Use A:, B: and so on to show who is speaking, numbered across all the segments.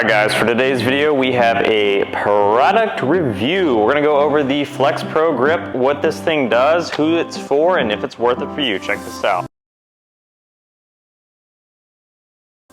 A: Alright guys, for today's video we have a product review. We're going to go over the FlexProGrip, what this thing does, who it's for, and if it's worth it for you. Check this out.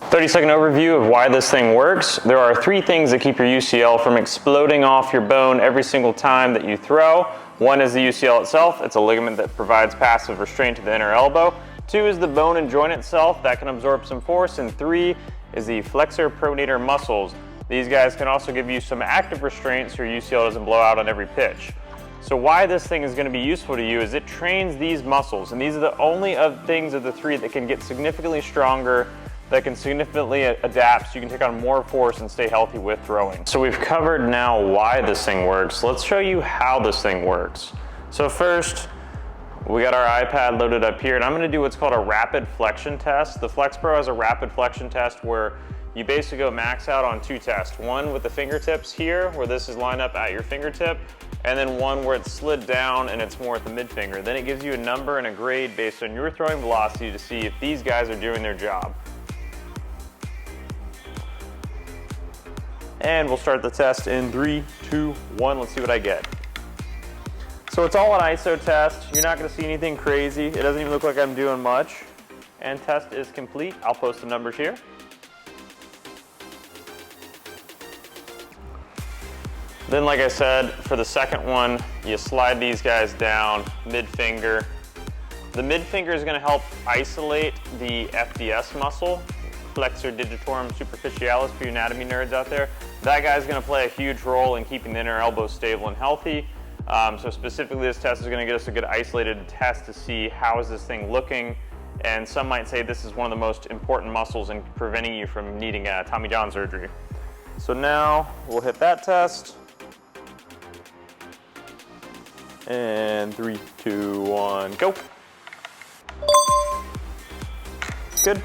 A: 30-second overview of why this thing works. There are three things that keep your UCL from exploding off your bone every single time that you throw. One is the UCL itself. It's a ligament that provides passive restraint to the inner elbow. Two is the bone and joint itself that can absorb some force. And three is the flexor pronator muscles. These guys can also give you some active restraint so your UCL doesn't blow out on every pitch. So why this thing is going to be useful to you is it trains these muscles, and these are the only things of the three that can get significantly stronger, that can significantly adapt so you can take on more force and stay healthy with throwing. So we've covered now why this thing works. Let's show you how this thing works. So first, we got our iPad loaded up here, and I'm gonna do what's called a rapid flexion test. The FlexPro has a rapid flexion test where you basically go max out on two tests. One with the fingertips here, where this is lined up at your fingertip, and then one where it's slid down and it's more at the mid finger. Then it gives you a number and a grade based on your throwing velocity to see if these guys are doing their job. And we'll start the test in 3, 2, 1. Let's see what I get. So it's all an ISO test. You're not gonna see anything crazy. It doesn't even look like I'm doing much. And test is complete. I'll post the numbers here. Then, like I said, for the second one, you slide these guys down, mid finger. The mid finger is gonna help isolate the FDS muscle, flexor digitorum superficialis, for you anatomy nerds out there. That guy's gonna play a huge role in keeping the inner elbow stable and healthy. So specifically this test is gonna get us a good isolated test to see how is this thing looking. And some might say this is one of the most important muscles in preventing you from needing a Tommy John surgery. So now we'll hit that test. And 3, 2, 1, go. Good.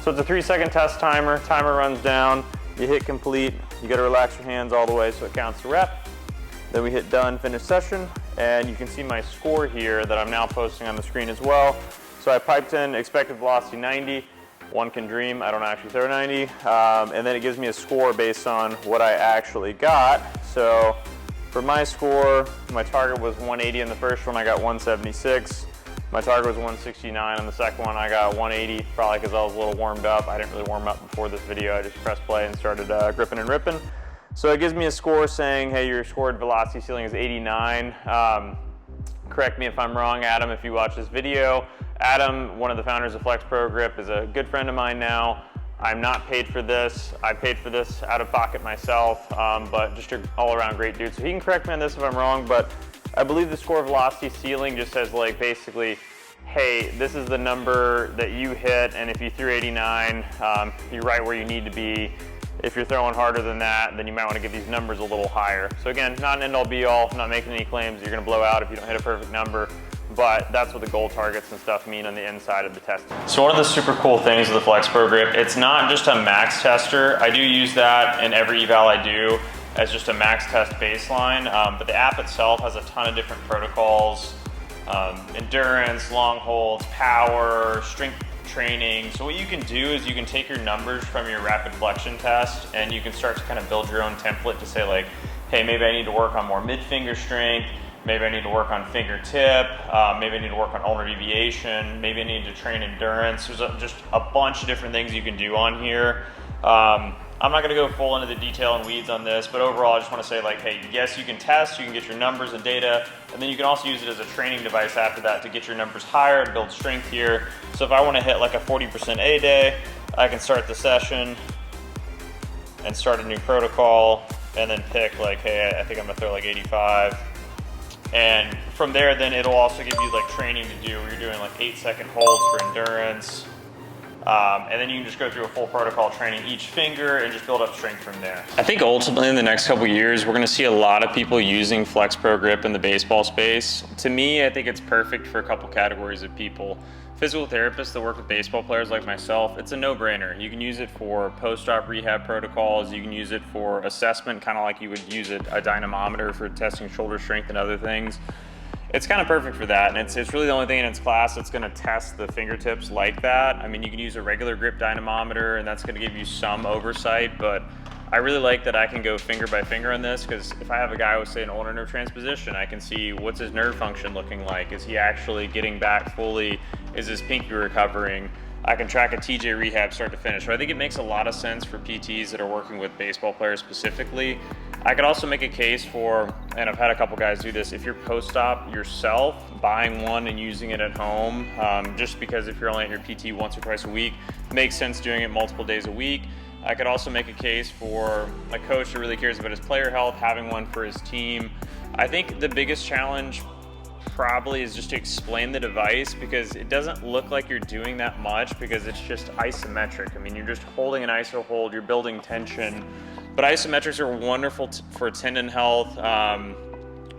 A: So it's a 3-second test timer. Timer runs down. You hit complete. You gotta relax your hands all the way so it counts the rep. Then we hit done, finish session, and you can see my score here that I'm now posting on the screen as well. So I piped in expected velocity 90. One can dream, I don't actually throw 90. And then it gives me a score based on what I actually got. So for my score, my target was 180 in the first one, I got 176. My target was 169 on the second one, I got 180, probably because I was a little warmed up. I didn't really warm up before this video, I just pressed play and started gripping and ripping. So it gives me a score saying, hey, your scored velocity ceiling is 89. Correct me if I'm wrong, Adam, if you watch this video. Adam, one of the founders of FlexProGrip, is a good friend of mine now. I'm not paid for this. I paid for this out of pocket myself, but just an all-around great dude. So he can correct me on this if I'm wrong, but I believe the score velocity ceiling just says, like, basically, hey, this is the number that you hit, and if you threw 89, you're right where you need to be. If you're throwing harder than that, then you might want to get these numbers a little higher. So again, not an end-all be-all, not making any claims you're going to blow out if you don't hit a perfect number, but that's what the goal targets and stuff mean on the inside of the testing. So one of the super cool things of the FlexProGrip, it's not just a max tester. I do use that in every eval I do as just a max test baseline, but the app itself has a ton of different protocols, endurance, long holds, power, strength training. So what you can do is you can take your numbers from your rapid flexion test and you can start to kind of build your own template to say, like, hey, maybe I need to work on more mid finger strength, maybe I need to work on fingertip, maybe I need to work on ulnar deviation, maybe I need to train endurance. There's just a bunch of different things you can do on here. I'm not going to go full into the detail and weeds on this, but overall I just want to say, like, hey, yes, you can test, you can get your numbers and data, and then you can also use it as a training device after that to get your numbers higher and build strength here. So if I want to hit like a 40% A day, I can start the session and start a new protocol and then pick, like, hey, I think I'm going to throw like 85. And from there, then it'll also give you like training to do where you're doing like 8-second holds for endurance. And then you can just go through a full protocol training each finger and just build up strength from there. I think ultimately in the next couple of years, we're gonna see a lot of people using FlexProGrip in the baseball space. To me, I think it's perfect for a couple categories of people. Physical therapists that work with baseball players like myself, it's a no-brainer. You can use it for post-op rehab protocols. You can use it for assessment, kind of like you would use a dynamometer for testing shoulder strength and other things. It's kind of perfect for that, and it's really the only thing in its class that's going to test the fingertips like that. I mean, you can use a regular grip dynamometer, and that's going to give you some oversight, but I really like that I can go finger by finger on this, because if I have a guy with, say, an ulnar nerve transposition, I can see what's his nerve function looking like. Is he actually getting back fully? Is his pinky recovering? I can track a TJ rehab start to finish. So I think it makes a lot of sense for PTs that are working with baseball players specifically. I could also make a case for, and I've had a couple guys do this, if you're post-op yourself, buying one and using it at home, just because if you're only at your PT once or twice a week, makes sense doing it multiple days a week. I could also make a case for a coach that really cares about his player health, having one for his team. I think the biggest challenge probably is just to explain the device, because it doesn't look like you're doing that much because it's just isometric. I mean, you're just holding an iso hold, you're building tension, but isometrics are wonderful for tendon health.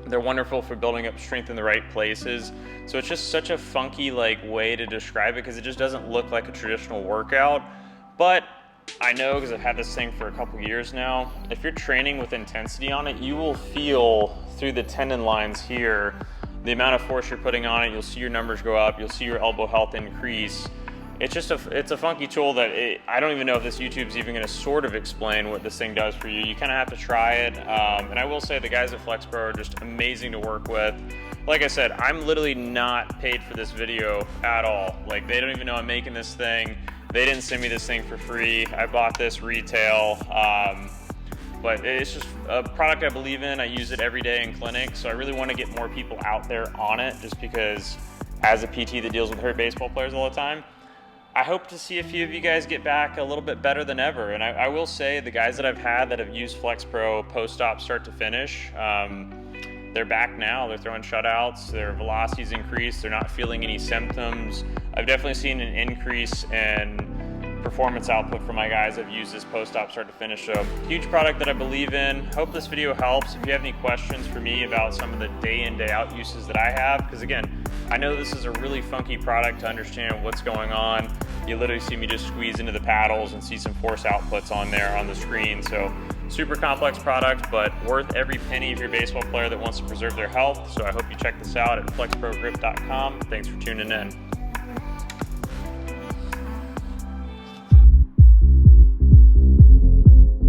A: They're wonderful for building up strength in the right places. So it's just such a funky way to describe it, because it just doesn't look like a traditional workout. But I know, because I've had this thing for a couple years now, if you're training with intensity on it, you will feel through the tendon lines here the amount of force you're putting on it. You'll see your numbers go up, you'll see your elbow health increase. It's just it's a funky tool that I don't even know if this YouTube's even going to sort of explain what this thing does for you. You kind of have to try it. And I will say the guys at FlexPro are just amazing to work with. Like I said, I'm literally not paid for this video at all. They don't even know I'm making this thing. They didn't send me this thing for free. I bought this retail. But it's just a product I believe in. I use it every day in clinic, so I really want to get more people out there on it, just because as a PT that deals with hurt baseball players all the time, I hope to see a few of you guys get back a little bit better than ever. And I will say, the guys that I've had that have used FlexPro post-op start to finish, they're back now. They're throwing shutouts, their velocity's increased, they're not feeling any symptoms. I've definitely seen an increase in performance output for my guys that have used this post-op start to finish. So huge product that I believe in. Hope this video helps. If you have any questions for me about some of the day in, day out uses that I have, because again, I know this is a really funky product to understand what's going on. You literally see me just squeeze into the paddles and see some force outputs on there on the screen. So super complex product, but worth every penny if you're a baseball player that wants to preserve their health. So I hope you check this out at flexprogrip.com. Thanks for tuning in.